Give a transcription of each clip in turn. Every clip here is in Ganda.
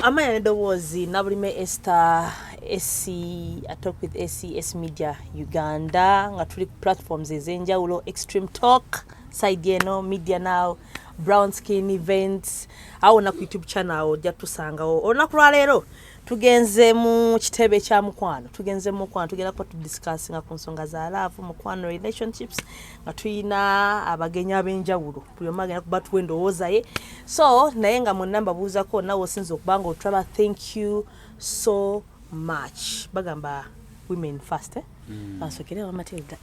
Amaya Dowozi, Nabulime Esther, SC, I talk with SCS Media Uganda, ngatuli platforms ezenjawulo, Extreme Talk, Side Yeno, Media Now, Brown Skin Events, awo na ku YouTube channel ojja tusangawo. Olunaku lwa leero tugenze mu kitebe kya mukwano. Tugenda kuba tudiscussing ku nsonga za love, mukwano, relationships, nga tuyina abagenyi ab'enjawulo. Buli omu agenda kuba tuwa endowooza ye. So naye nga mu namba buuzako nawe osinza okubanga otulaba. Thank you so much. Bagamba women first, Asokere wa Matilda.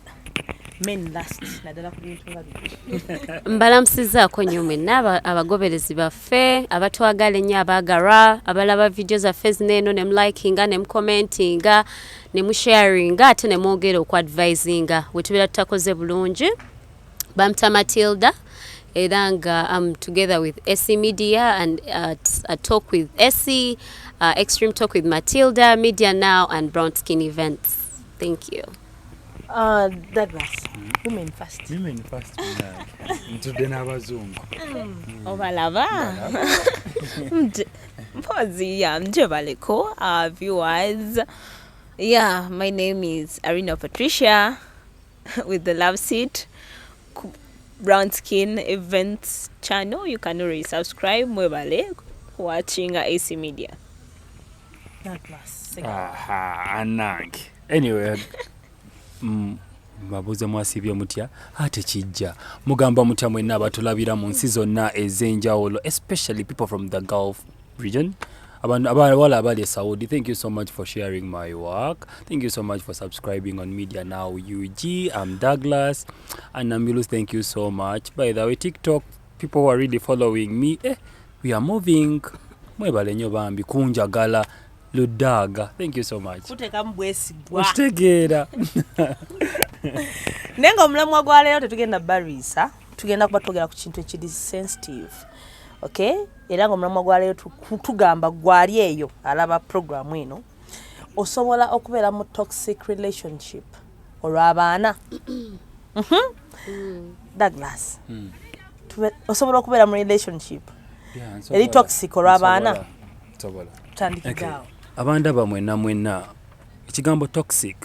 Men last. Nadala ku bintu nga bino. Mbalamusizaako nnyo mwenna abagoberezi baffe abatwagala ennyo abaagala abalaba video zaffe zino ne mlikinga ne mcommentinga ne musharinga ate ne mwogera okwadvisinga we tubeera tutakoze bulungi. Bamta Matilda era nga I'm together with SC Media and a talk with SC, Extreme Talk with Matilda, Media Now and Brown Skin Events. Thank you. Douglas, women first. Women first. Today n'abazungu. Obalaba. Mpozi ya mjebaleko viewers. Yeah, my name is Arina Patricia with the Love Seat Brown Skin Events channel. You can already subscribe mwebale watching AC Media. Douglas. Anange. Anyway, mabuze mwasibye mutya ate kijja mugamba mutya mwenna abatulabira mu nsi zonna ezenjawulo, especially people from the Gulf region. Wala abali Saudi, thank you so much for sharing my work. Thank you so much for subscribing on Media Now UG. I'm Douglas and Namilus, thank you so much. By the way, TikTok, people who are really following me, we are moving. Mwebale nnyo bambi kunjagala Ludaga. Thank you so much. Kuteka mbwesigwa. Ushtegera. Nenga omulamwa gwa leero tetugenda barisa. Tugenda kuba twogera ku kintu ekiri sensitive. Okay? Era nga omulamwa gwa leero tugamba gwali eyo alaba program eno. Osobola okubeera mu toxic relationship olw'abaana. Douglas. Osobola okubeera mu relationship. Eri toxic olw'abaana. Osobola. Tandikidaawo. Abanda bamwenna ekigambo toxic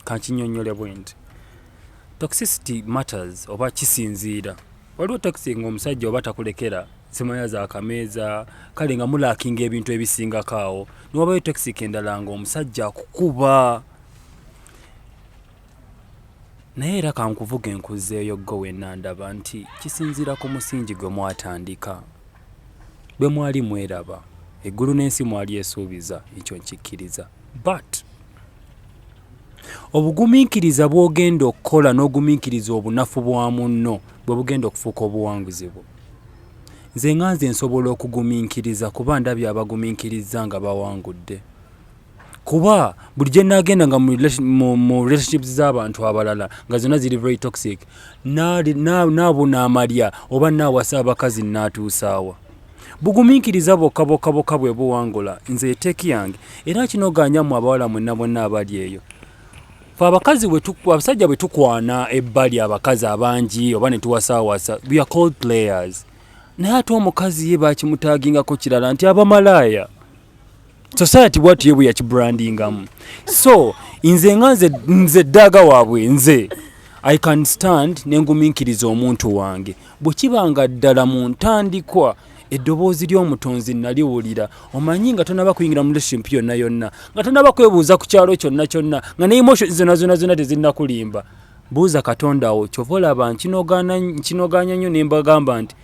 kankinyonyola bwenti. Toxicity matters oba kisinziira. Waliwo toxic ng'omusajja oba takulekera simanya za kameeza kale nga mulaakinga ebintu ebisingakaawo. Niwabayo toxic endala ng'omusajja akukuba. Naye era kankuvuga enkuzeeyo ggo wenna ndaba nti kisinziira ku musingi gwe mwatandika. Bwe mwali mweraba. Eggulu n'ensi mwali esuubiza ekyo nkikkiriza. But obugumiikiriza bw'ogenda okukola n'ogumiikiriza obunafu bwa munno bwe bugenda okufuuka obuwanguzi bwo. Nze nganze nsobola okugumiikiriza kuba ndabye abagumiikiriza nga bawangudde. Kuba buli gye naagenda nga mu relationships z'abantu abalala nga zonna ziri very toxic naabuna amalya oba naawasa abakazi naatuusaawa. Bugumiikiriza bokka bwe buwangula nze eteeki yange era kinoganya mu abawala mwenna abali eyo. Fe abasajja bwe tukwana ebbali abakazi abangi oba ne tuwasaawasa, we are called players. Naye ate omukazi ye bakimutaagingako kirala nti abamalaaya. Society bwatu ye bwe yakibrandingamu. So nze ddaaga waabwe nze I can stand nengumiikiriza omuntu wange bwe kibanga ddala mu ntandikwa eddoboozi ly'omutonzi naliwulira omanyi nga tonaba kuyingira mu relationship yonna nga tonaba kwebuuza ku kyalo kyonna nga ne emotions zonna tezinnakulimba. Buuza Katonda wo kyova olaba nkinoganya nnyo ne mbagamba nti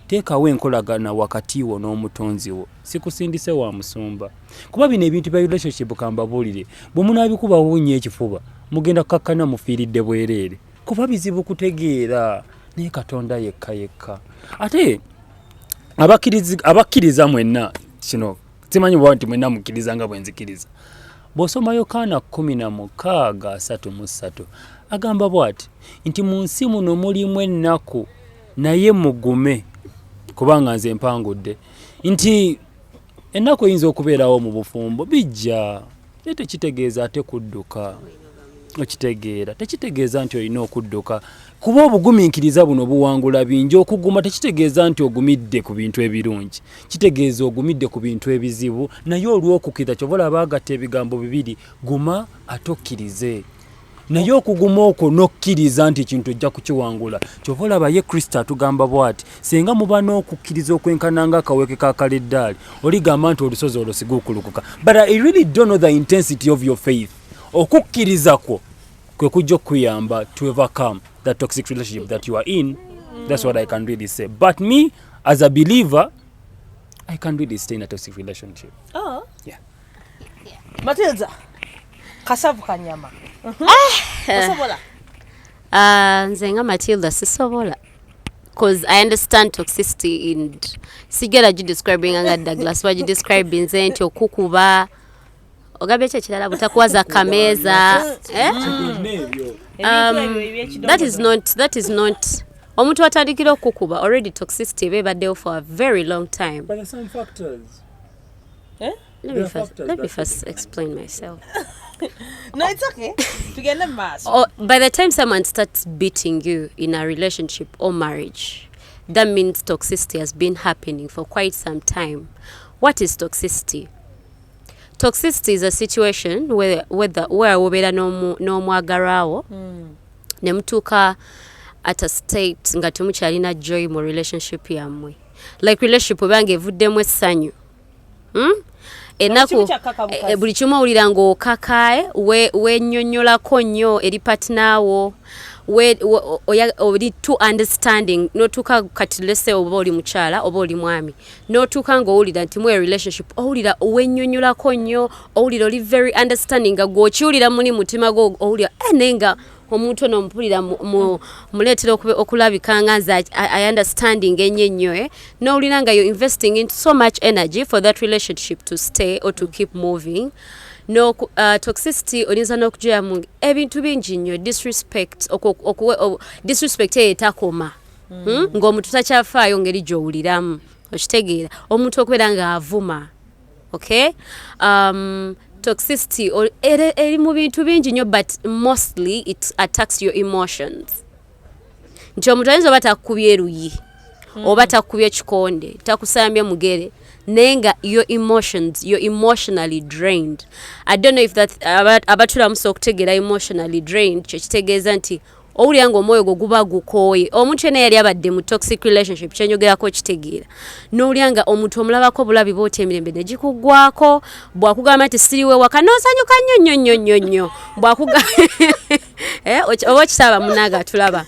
teekawo enkolagana wakati wo n'omutonzi wo, sikusindise wa musumba. Kuba bino ebintu bya relationship kambabuulire bwe munaabikuba wunnyo ekifuba mugenda kukakkana mufiiridde bwereere kuba bizibu kutegeera naye Katonda yekka. Ate abakkiriza mwenna kino simanyi bwa nti mwenna mukkiriza nga bwe nzikiriza. Bw'osoma Yokaana 16:33 agamba bw'ati nti mu nsi muno mulimu ennaku naye mugume kubanga nze mpangudde. Nti ennaku eyinza okubeerawo mu bufumbo bijja naye tekitegeeza ate kudduka. okitegeera tekitegeeza nti olina okudduka kuba obugumiikiriza buno buwangula bingi okuguma tekitegeeza nti ogumidde ku bintu ebirungi kitegeeza ogumidde ku bintu ebizibu naye olw'okukkiriza kyova olaba agatta ebigambo bibiri guma ate okkirize naye okuguma okwo n'okkiriza nti ekintu ojja kukiwangula kyova olaba ye kristo atugamba bw'ati singa muba n'okukkiriza okwenkana ng'akaweke ka kaleddaali oligamba nti olusozi olwo siguukulukuka but I really don't know the intensity of your faith okukkiriza kwo kwe kujja okuyamba to overcome that toxic relationship that you are in. That's what I can really say. But me, as a believer, I can really stay in a toxic relationship. Oh. Yeah. Matilda, kasavu kanyama. Osobola. Nze nga Matilda sisobola. Because I understand toxicity and sigera you describing anga Douglas what you describing nze nti okukuba ogabe kye kirala butakuwaza kameza that is not omuntu atandikira okukuba already toxicity bebaddewo for a very long time. But there are some factors. Let me first explain myself. No, it's okay. Together mass. By the time someone starts beating you in a relationship or marriage, that means toxicity has been happening for quite some time. What is toxicity? Toxicity is a situation where wobera n'omwagalwawo ne mutuuka at a state nga temukyalina joy mu relationship yammwe. Like relationship obange evuddemu essanyu. Enaku buli kimu owulira ng'okakae wennyonnyolako nnyo eri patinaawo oli too understanding n'otuuka kati lese oba oli mukyala oba oli mwami n'otuuka ng'owulira nti mwe relationship owulira wennyonnyolako nnyo owulira oli very understanding nga gw'okiwulira muli mutima gwo owulira naye nga omuntu ono mpulira muleetera okulabika nga nze I understanding ennyo ennyo n'owulira nga you're investing in so much energy for that relationship to stay or to keep moving. No toxicity oyinza n'okujja mu ebintu bingi nnyo disrespect disrespect etakoma ng'omuntu takyafaayo ngeri gy'owuliramu okitegeera omuntu okubeera ng'avuma okay toxicity eri mu bintu bingi nnyo but mostly it attacks your emotions nti omuntu ayinza oba takukubye eruyi oba takukubye ekikonde takusambye mugere nenga your emotions you're emotionally drained. I don't know if that abatula muso okutegeera emotionally drained kyekitegeeza nti owulira ng'omwoyo gwo guba gukooye omuntu yena yali abadde mu toxic relationship kyenyogerako kitegeera n'owulira nga omuntu omulabako bulabi bw'oti emirembe ne gikuggwako bw'akugamba nti siriwe waka n'osanyuka nnyo bw'akugamba oba okitaba munaaga atulaba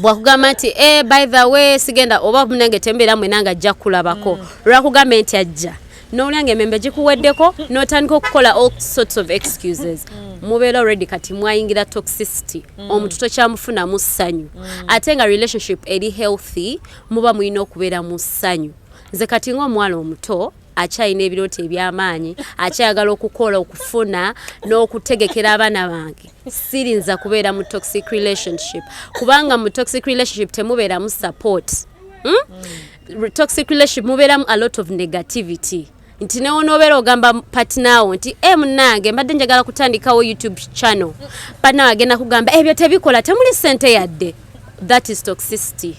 bwakugamba nti by the way sigenda oba munange tembeera mwenanga ajja kulabako lwakugambe nti ajja n'owulira ng'emembe gikuweddeko n'otandika okukola all sorts of excuses mubeera already kati mwayingira toxicity omuntu tokyamufuna mu ssanyu ate nga relationship eri healthy muba mulina okubeera mu ssanyu. Nze kati ng'omuwala omuto akyalina ebirooto eby'amaanyi akyayagala okukola okufuna n'okutegekera abaana bange sirinza kubeera mu toxic relationship kubanga mu toxic relationship temubeeramu support. Toxic relationship mubeeramu a lot of negativity nti newonobeera ogamba patinaawo nti munnange mbadde njagala kutandikawo YouTube channel patinaawo agenda kugamba ebyo tebikola temuli ssente yadde. That is toxicity.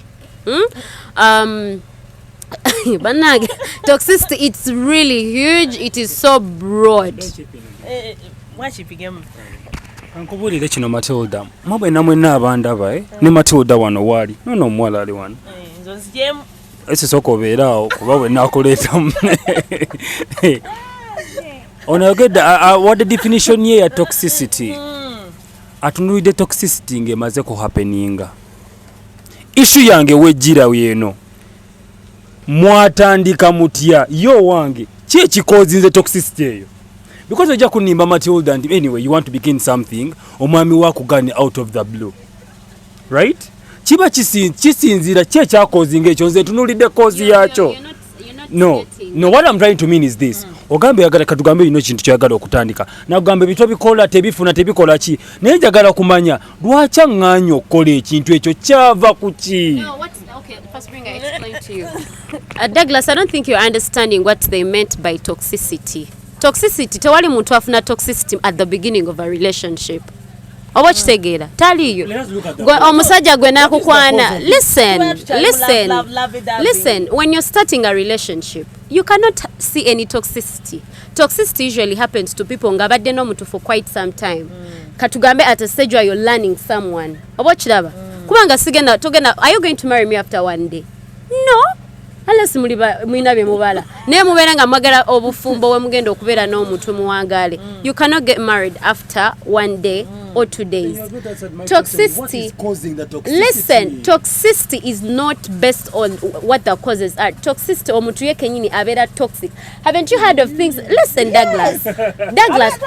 Banage toxicity it's really huge, it is so broad. Kankubulire kino Matilda mwabe namwe abandaba ne Matilda wano wali nono omwala ali wano ese soko beeraawo kuba bwe nakuleetamu onayogedde what the definition ye ya toxicity atunulidde toxicity ng'emaze kuhappeninga issue yange wejjira yeno mwatandika mutya yo wange ki ekikozinze toxicity eyo because ojja kunimba Matilda and anyway you want to begin something omwami wakugane out of the blue right kiba kisinzira ki ekyakozinga ekyo nze tunulidde kozi yakyo. No what I'm trying to mean is this ogambe yagala katugambe yino kintu kyagala okutandika nagambe bitwa bikola tebifuna tebikola ki naye njagala kumanya lwaki ng'anyo okukola ekintu ekyo kyava ku ki. Okay, first bring I explain to you. Douglas, I don't think you're understanding what they meant by toxicity. toxicity tewali muntu afuna toxicity at the beginning of a relationship oba kitegeera taliyo omusajja gwe nakukwana listen when you're starting a relationship you cannot see any toxicity usually happens to people nga badde n'omuntu for quite some time katugambe at a stage where you're learning someone oba kiraba kubanga sigenda togenda are you going to marry me after one day no unless mulina bye mubala naye mubeera nga mwagala obufumbo we mugenda okubeera n'omuntu muwangaale you cannot get married after one day or 2 days. Toxicity. Listen, toxicity is not based on what the causes are. Toxicity omuntu yekenyini abera toxic. Haven't you heard of things? Listen, Douglas,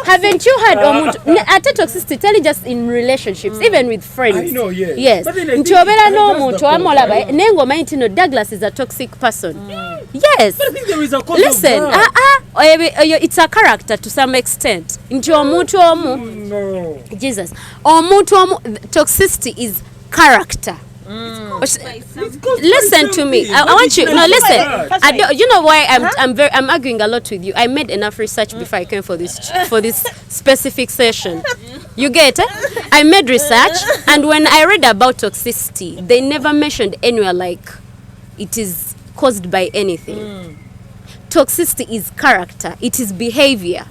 haven't you heard omuntu ate toxicity tell just in relationships, even with friends. I know, yes. Nti obera n'omuntu amolaba nengoma nti no Douglas is a toxic person. Yes. But I think there is a cause. Listen, it's a character to some extent. Nti omuntu omu Jesus. Toxicity is character. Listen to me. I want you. No, listen. I don't, you know why I'm arguing a lot with you. I made enough research before I came for this specific session. You get it? I made research, and when I read about toxicity, they never mentioned anywhere like it is caused by anything. Toxicity is character, it is behavior.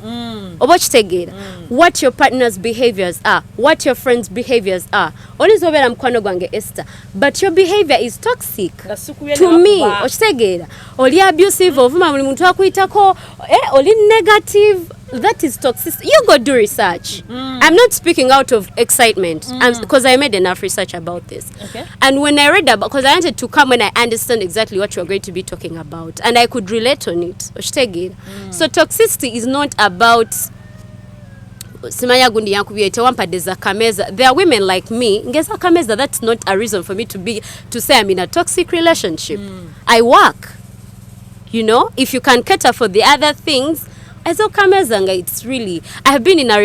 What your partner's behaviors are, what your friend's behaviors are. Olizobera mkwano gwange Esther, but your behavior is toxic to me. Oli abusive, ovuma buli muntu akuyitako, oli negative. That is toxicity. You go do research. I'm not speaking out of excitement because I made enough research about this. Okay. And when I read about, because I wanted to come when I understand exactly what you're going to be talking about, and I could relate on it. So toxicity is not about simanya gundi yankubiyete wampadeza kameza. There are women like me ngeza kameza. That's not a reason for me to say I'm in a toxic relationship. I work. You know, if you can cater for the other things. Ezo kamezanga, it's really I've been in a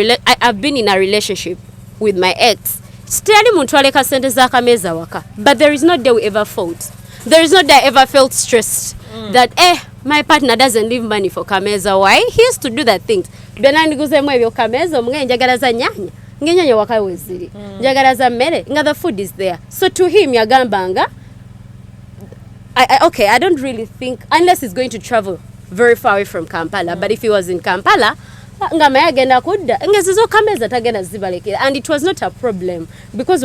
relationship with my ex. Still muntu aleka sente za kameza waka. But there is no day we ever fought. There is no day I ever felt stressed that my partner doesn't leave money for kameza. Why? He used to do that things. Bena niguze mwe kameza omwe njagala za nyanya. Ngenyanya waka weziri. Njagala za mere. Nga the food is there. So to him yagambanga I don't really think unless he's going to travel very far away from Kampala, but if he was in Kampala, and it was not a problem because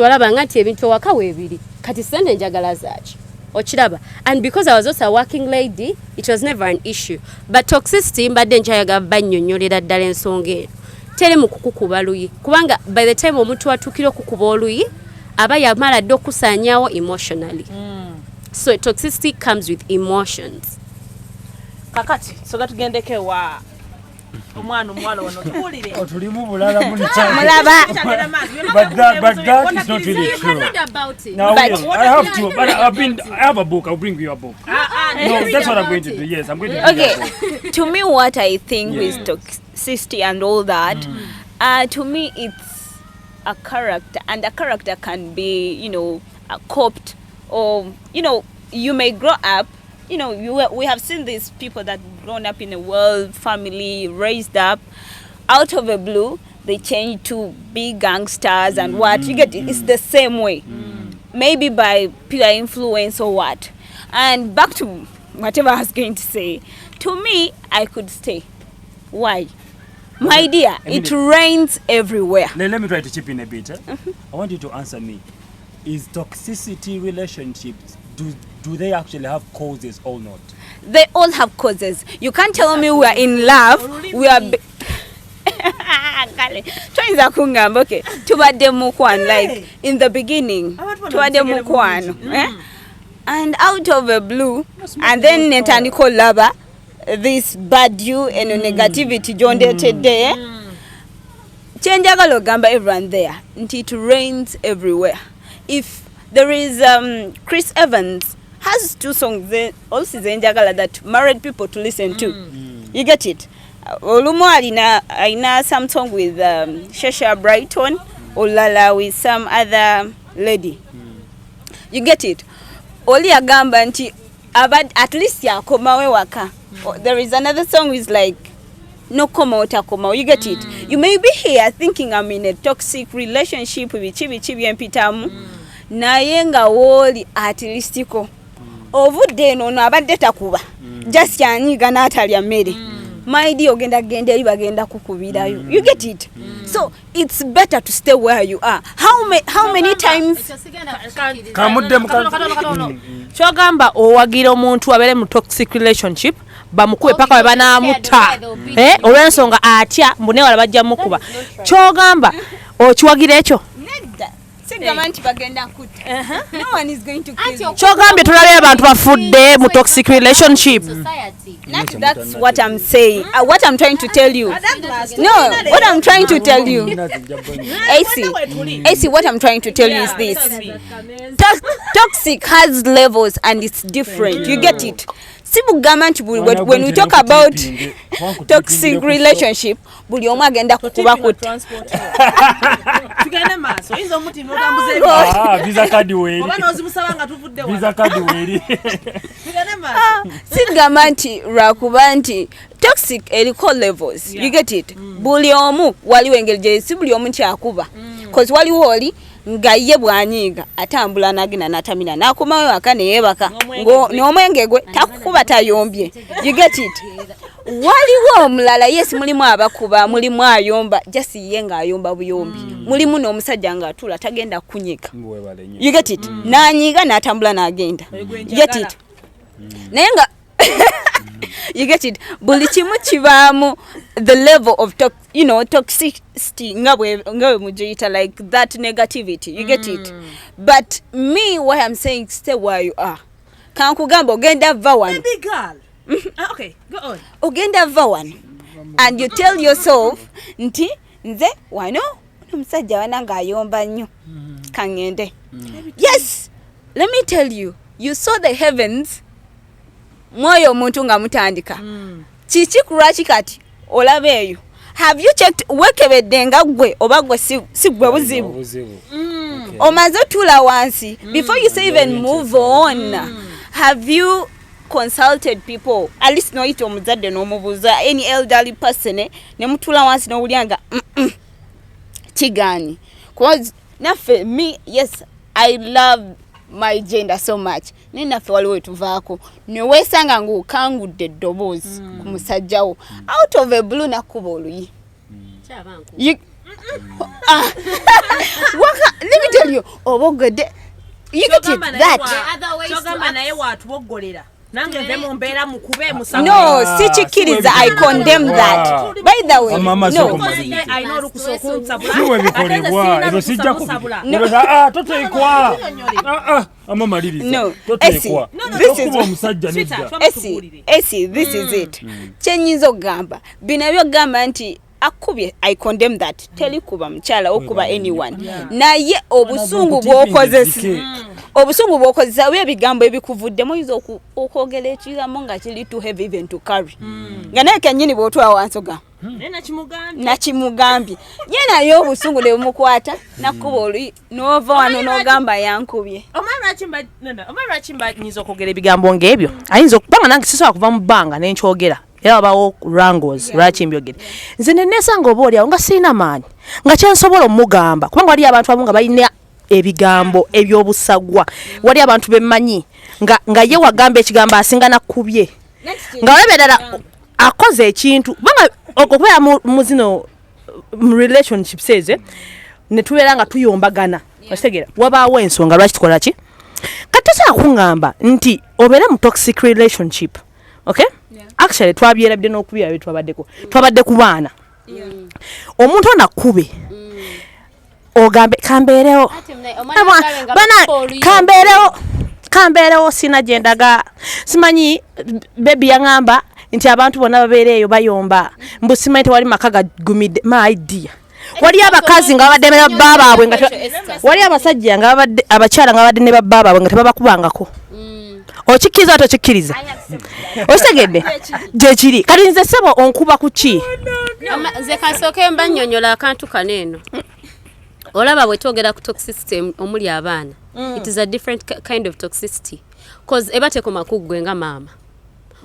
and because I was also a working lady, it was never an issue. But toxicity by the time omuntu atukira okukuba oluyi aba yamala dokusanyawo emotionally. So toxicity comes with emotions. Kakati so gatugendeke wa omwana wano tuwulire tulimu bulala muni mulaba but that is not really true. Now I have to, but I have a book. I'll bring you a book. No, that's what I'm going to do. Yes, I'm going to do okay. To me, what I think with toxicity and all that, to me it's a character, and a character can be, you know, coped, or you know, you may grow up. You know, we have seen these people that grown up in a well family, raised up, out of the blue, they change to be gangsters and what. You get it? It's the same way. Maybe by peer influence or what. And back to whatever I was going to say. To me, I could stay. Why? My dear, it rains everywhere. Let me try to chip in a bit. I want you to answer me. Is toxicity relationships, do they actually have causes or not? They all have causes. You can't tell me we are in love, we are okay. Tubadde mukwan, like in the beginning. Tubadde mukwan. And out of the blue, and then netaniko laba, this bad you and negativity jonde there. Chenjagalo gamba everyone there. It rains everywhere. If there is Chris Evans has 2 songs also that married people to listen to. You get it? Olumo alina some song with Shesha Brighton, Olala with some other lady. You get it? Oli agamba nti at least yakomawe waka. There is another song with like no koma otakoma. You get it? You may be here thinking I'm in a toxic relationship with chibi empitamu. Naye nga woli at leastiko. Ovudde no abadde takuba. Just yanyiga n'atalya mmere. My dear ogenda genda eri bagenda kukubirayo. You get it? So it's better to stay where you are. How many times kyogamba owagira omuntu abere mu toxic relationship bamukube paka we banamutta olw'ensonga atya mbunewala bajja mukuba kyogamba okiwagira ekyo kyogambye tulabye abantu bafudde mu toxic relationship. That's what I'm saying. What I'm trying to tell you. No, what I'm trying to tell you. AC, what I'm trying to tell you is this. Toxic has levels and it's different. You get it? When we talk about toxic relationship, buli omu agenda kukuba kuti. Sigamba nti lwakuba nti toxic eriko levels. You get it? Buli omu waliwo engeri gye si buli omu kyakuba. Because waliwo oli nga ye bwanyiga atambula nagina natamina nakomayo akane yebaka n'omwenge gwe takukuba tayombye. You get it? Waliwo omulala yes mulimu abakuba mulimu ayomba just ye nga ayomba buyombi mulimu n'omusajja nga atula tagenda kunyika. You get it? Nanyiga natambula nagenda. You get it? Naye nga you get it? Buli kimu kibaamu the level of toxicity ngawe mujita like that negativity. You get it? But me what I'm saying stay where you are. Kankugamba ogenda vawan. Baby girl. Okay, go on. Ogenda vawan. And you tell yourself nti nze wano omusajja wananga ayomba nnyo kangende. Yes. Let me tell you. You saw the heavens. Mwoyo omuntu nga mutandika. Kiki kulwaki kati olabeeyo. Have you checked wekebedde nga gwe oba gwe si gwe buzibu? Omaze otula wansi before you say even move on. Have you consulted people? At least no ito omuzadde n'omubuuza any elderly person ne mutula wansi n'owulyanga kigani. Because naffe me yes I love my gender so much. Ninaffe waliwo etuvaako newesanga ng'okangudde eddoboozi ku musajjawo out of a blue nakuba oluyi. Let me tell you obogede you get it that no sichikiriza I condemn that by the way no I know no this is it chenyizo gamba binabyo gamba nti akubye I condemn that tell kuba mchala okuba anyone naye obusungu bw'okozesa ebigambo ebikuvuddemu yizo okwogera ekigambo nga kiri too heavy even to carry nga naye kennyini bw'otwa wansoga nakimugambye ye naye obusungu ne bumukwata nakuba oli n'ova wano n'ogamba yankubye. Omala kimba nyiza okwogera ebigambo ng'ebyo ayinza okubanga nange sisobola kuva mu bbanga ne nkyogera era bawo wrangles lwaki mbyogere nze nesanga oba oliawo nga sirina maanyi nga kyensobola omugamba kubanga wali abantu abamu nga balina ebigambo ebyobusagwa wali abantu bemmanyi nga ye wagamba ekigambo asinga nakubye nga walabe ddala akoze ekintu banga okubeera mu zino relationships ezo ne tubeera nga tuyombagana okitegeera wabaawo ensonga lwaki tukola ki kati tosobola kuŋŋamba nti obeere mu toxic relationship. Okay? Actually twabyerabidde n'okubira bye twabadde ku baana omuntu onakube ogambe kambeerewo kambeerewo sina gyendaga simanyi bebi yaŋŋamba nti abantu bonna babeereeyo bayomba mbu simanyi tewali maka gagumidde my idea wali abakazi nga babadde ne babba baabwe nga wali abasajja nga babadde abakyala nga babadde ne babba baabwe nga tebabakubangako okikkiriza otokikkiriza okitegedde gye kiri kati nze ssebo onkuba ku ki nze kasooke mba nnyonnyola akantu kaneeno olaba bwe twogera ku toxicity omuli abaana it is a different kind of toxicity cause eba tekoma kuggwe nga maama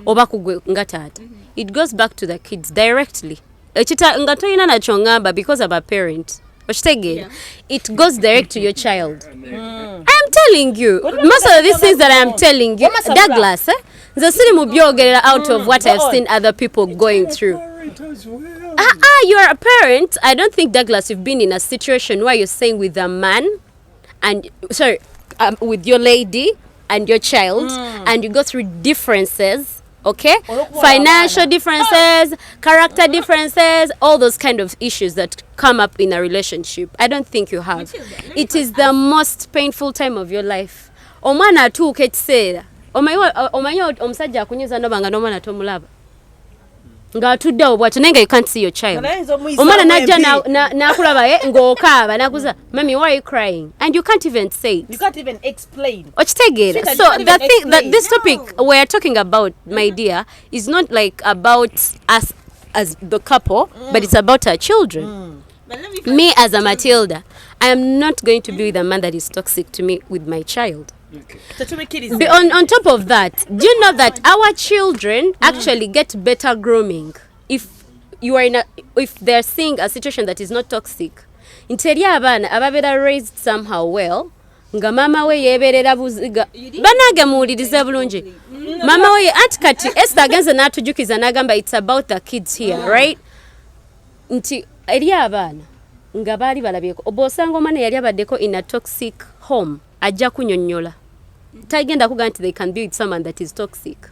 oba kugwe nga taata. It goes back to the kids directly. Ekita nga toyina nakyo ngamba because I'm a parent. Yeah. It goes direct to your child. I am telling you, most of these things that I am telling you, Douglas, the cinema out of what I've seen other people going through. You are a parent. I don't think, Douglas, you've been in a situation where you're staying with a man and with your lady and your child, and you go through differences. Okay, financial differences, character differences, all those kind of issues that come up in a relationship. I don't think you have. It is the most painful time of your life. Omwana atuuka ekiseera omanyi omusajja akunyiza nobanga n'omwana tomulaba ng'atuddewo bw'atyo naye nga you can't see your child. Omwana n'ajja n'akulaba ng'okaaba n'akuza, "Mami, why are you crying?" And you can't even say it. You can't even explain. Okitegeera. So the thing that this topic we're talking about, my dear, is not like about us as the couple, but it's about our children. Me as a Matilda, I am not going to be with a man that is toxic to me with my child. Okay. On top of that, do you know that our children actually get better grooming if they're seeing a situation that is not toxic? Interi abaana ababera raised somehow well, nga mama we yeberera buziga banage muwulirize bulungi. Mama we anti kati Esther agenze n'atujukiza n'agamba it's about the kids here, right? Nti eri abaana nga baali balabyeko obosanga omwana yali abaddeko in a toxic home ajja kunyonnyola. Tagenda kugamba nti they can be with someone that is toxic.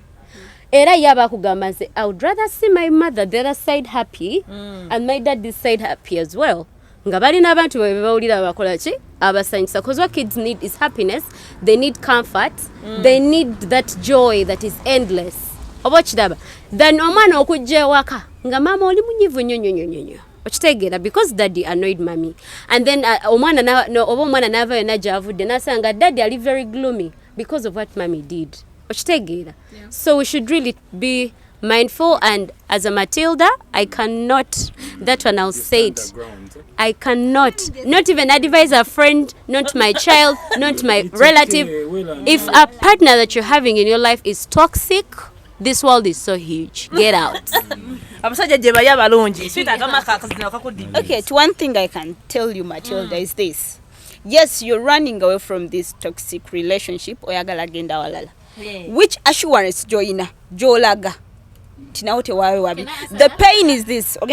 Era yaba kugamba nze, I would rather see my mother the other side happy and my dad this side happy as well. Nga balina abantu bwe bawulira bakola ki abasanyusa, because what kids need is happiness, they need comfort, they need that joy that is endless. Oba kiraba then omwana okujja ewaka nga mama oli munyivu nyonyonyonyo okitegeera because daddy annoyed mommy, and then omwana n'avaayo n'ajja avudde n'asanga daddy ali very gloomy because of what mommy did. Okitegeera. So we should really be mindful, and as a Matilda, I cannot, that one I'll say it, I cannot, not even advise a friend, not my child, not my relative. If a partner that you're having in your life is toxic, this world is so huge. Get out. Okay, one thing I can tell you, Matilda, is this. Yes, you're running away from this toxic relationship. Which assurance joina jolaga tinawote wawe wabi. The pain is this. The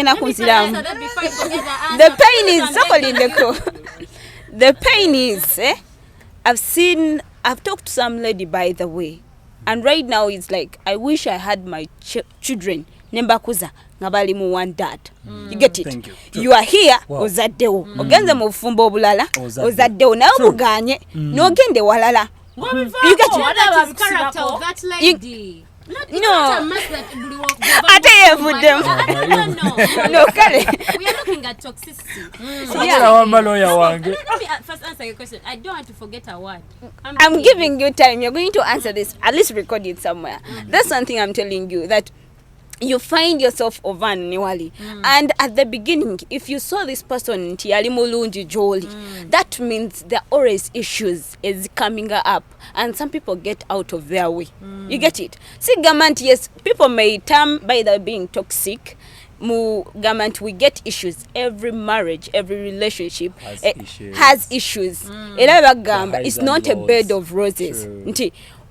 pain is the pain is I've talked to some lady, by the way, and right now it's like I wish I had my children nembakuza ngabali mu one dad. You get it? Thank you. You are here ozaddewo ogenze mu bufumbo obulala ozaddewo nawe muganye n'ogende walala. You get it? That is character of that lady. No. No, we are looking at toxicity. Yeah. Let me first answer your question. I don't want to forget a word. I'm giving you time. You're going to answer this. At least record it somewhere. That's something I'm telling you, that you find yourself ovan niwali, and at the beginning, if you saw this person mulungi jolly, that means there are always issues is coming up, and some people get out of their way. You get it? See, government, yes, people may term by the being toxic. Government, we get issues. Every marriage, every relationship has issues. It's not a bed of roses.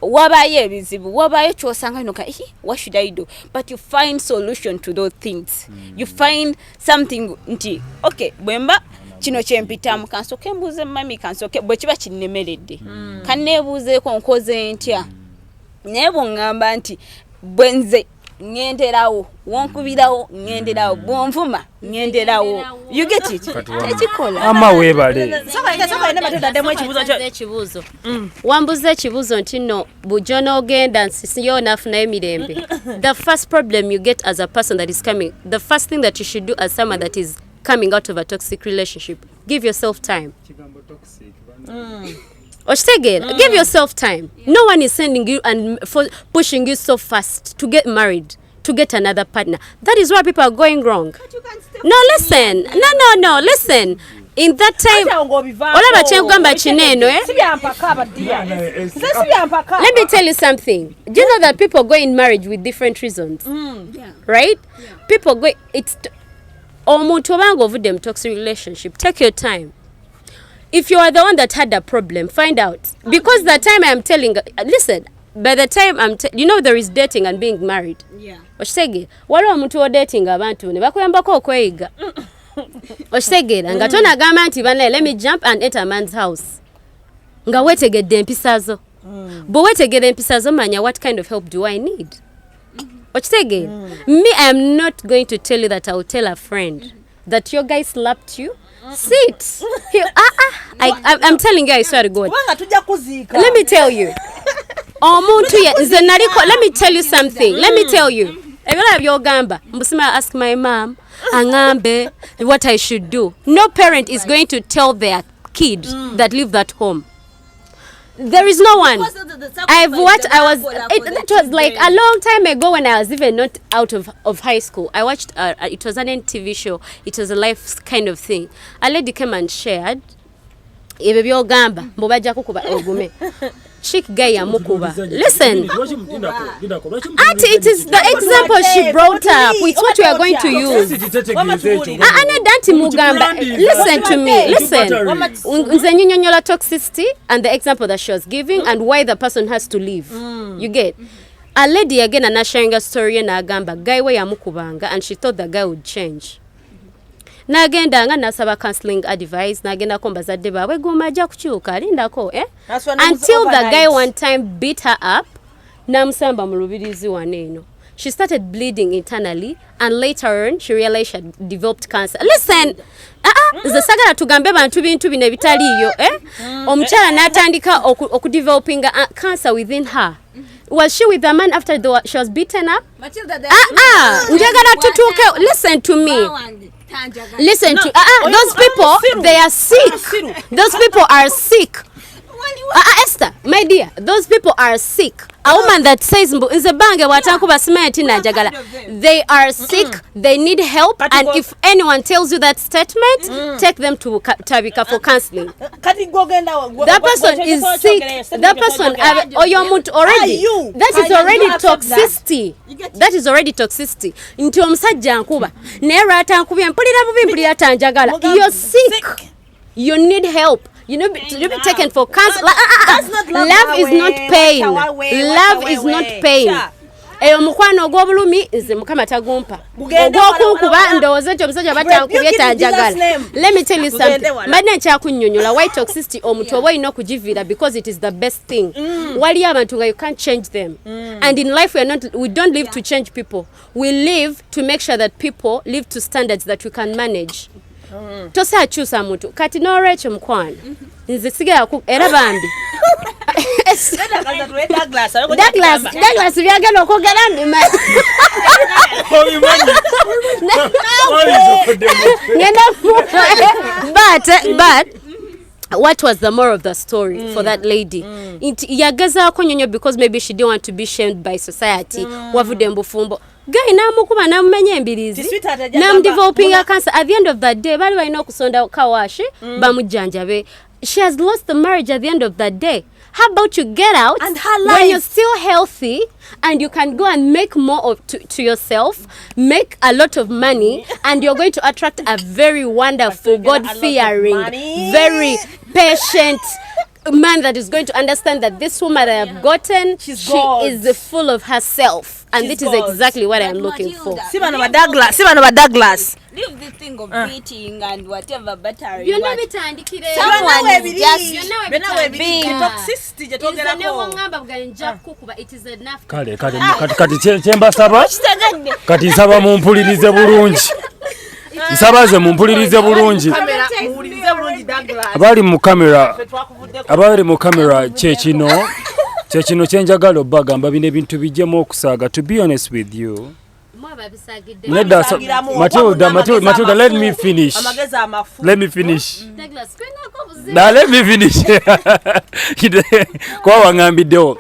Wabaye ebizibu, wabaye kyosanga noka what should I do? But you find solution to those things. You find something nti okay bwemba kino kyempitamu kansoke mbuze mami kansoke bwe kiba kinnemeredde kannebuuzeeko nkoze ntya nebo ngamba nti bwenze ngenderawo wonkubirawo ngenderawo bwonvuma ngenderawo. You get it? Tekikola ama webale ekibuuzo wambuza ekibuuzo nti no bujjo n'ogenda nsisiyo nafunayo emirembe. The first problem you get as a person that is coming, the first thing that you should do as someone that is coming out of a toxic relationship, give yourself time. Give yourself time. No one is sending you and pushing you so fast to get married, to get another partner. That is where people are going wrong. No, listen. No, listen. in that time olaba kyengamba kineno let me tell you something. Do you know that people go in marriage with different reasons? Right? People go, it's omuntu obanga ovudde mu toxic relationship, take your time. If you are the one that had a problem, find out. Because the time I am telling, listen, by the time you know there is dating and being married. Oshitege waliwo omuntu odating abantu ne bakuyambako okweyiga. Oshitegeera nga tonagamba nti bana let me jump and enter a man's house nga wetegedde empisa zo. Bwe wetegedde empisa zo manya what kind of help do I need. Oshitegeera me I am not going to tell you that I will tell a friend that your guy slapped you. Sit. I'm telling you, I swear to God. Let me tell you. Let me tell you something. Let me tell you. Ask my mom what I should do. No parent is going to tell their kid that live that home. There is no one. That was like a long time ago when I was even not out of high school. I watched, it was an TV show. It was a life kind of thing. A lady came and shared. Chick guy amukuba. Listen, Auntie, it is the example she brought up. It's what we are going to use. Listen to me. Listen. Unzenyonyola toxicity and the example that she was giving and why the person has to leave. You get? A lady again and sharing a story na agamba guy we yamukubanga and she thought the guy would change. Nagenda nga nasaba counseling advice nagenda ko mbazadde bawe gumaja kukyuka lindako until the guy one time beat her up namusamba mu lubirizi waneeno. She started bleeding internally and later on she realized she had developed cancer. Listen, nze sagala tugambe bantu bintu bino bitaliyo omukyala natandika okudeveloping cancer within her. Was she with the man after she was beaten up? Njagala tutuke. Listen to me. Listen to those people, they are sick. Those people are sick. Esther, my dear, those people are sick. A woman that says they are sick, they need help, and if anyone tells you that statement, take them to Tabika for counseling. That person is sick. That person already. That is already toxicity. That is already toxicity. You're sick. You need help. You know, to be taken for cancer. Love is not pain. Love is not pain. Omukwano ogw'obulumi nze mukama tagumpa. Ogw'okunkuba ndowooza nti omusajja batankubye tanjagala. Let me tell you something. Mbadde nkyakunnyonnyola why toxicity omuntu oba olina okugiviira because it is the best thing. Waliyo abantu nga you can't change them. And in life we don't live to change people. We live to make sure that people live to standards that we can manage. Tosa akyusa muntu kati n'olwekyo mukwano nze sigala era bambi Douglas byagenda okwogera but what was the moral of the story for that lady? Yagazaako nnyo because maybe she didn't want to be shamed by society. Wavudde bufumbo. Guy namukuba namumenya embirizi. Developing a cancer. At the end of that day, bali balina okusonda kawashi bamujjanjabe. She has lost the marriage at the end of that day. How about you get out and when you're still healthy and you can go and make more to yourself, make a lot of money, and you're going to attract a very wonderful, God-fearing, very patient man that is going to understand that this woman that I have gotten, she is full of herself. And this is exactly what I am looking for. Douglas. Leave this thing of beating and whatever battery. You know it and it is enough. Kati nsaba mumpulirize bulungi. Nsabaze mumpulirize bulungi. Abali mu kamera kyekino kyenjagala obbagamba bino ebintu bijjemu okusaaga. To be honest with you, Matilda, let me finish. Kwa wangambiddewo.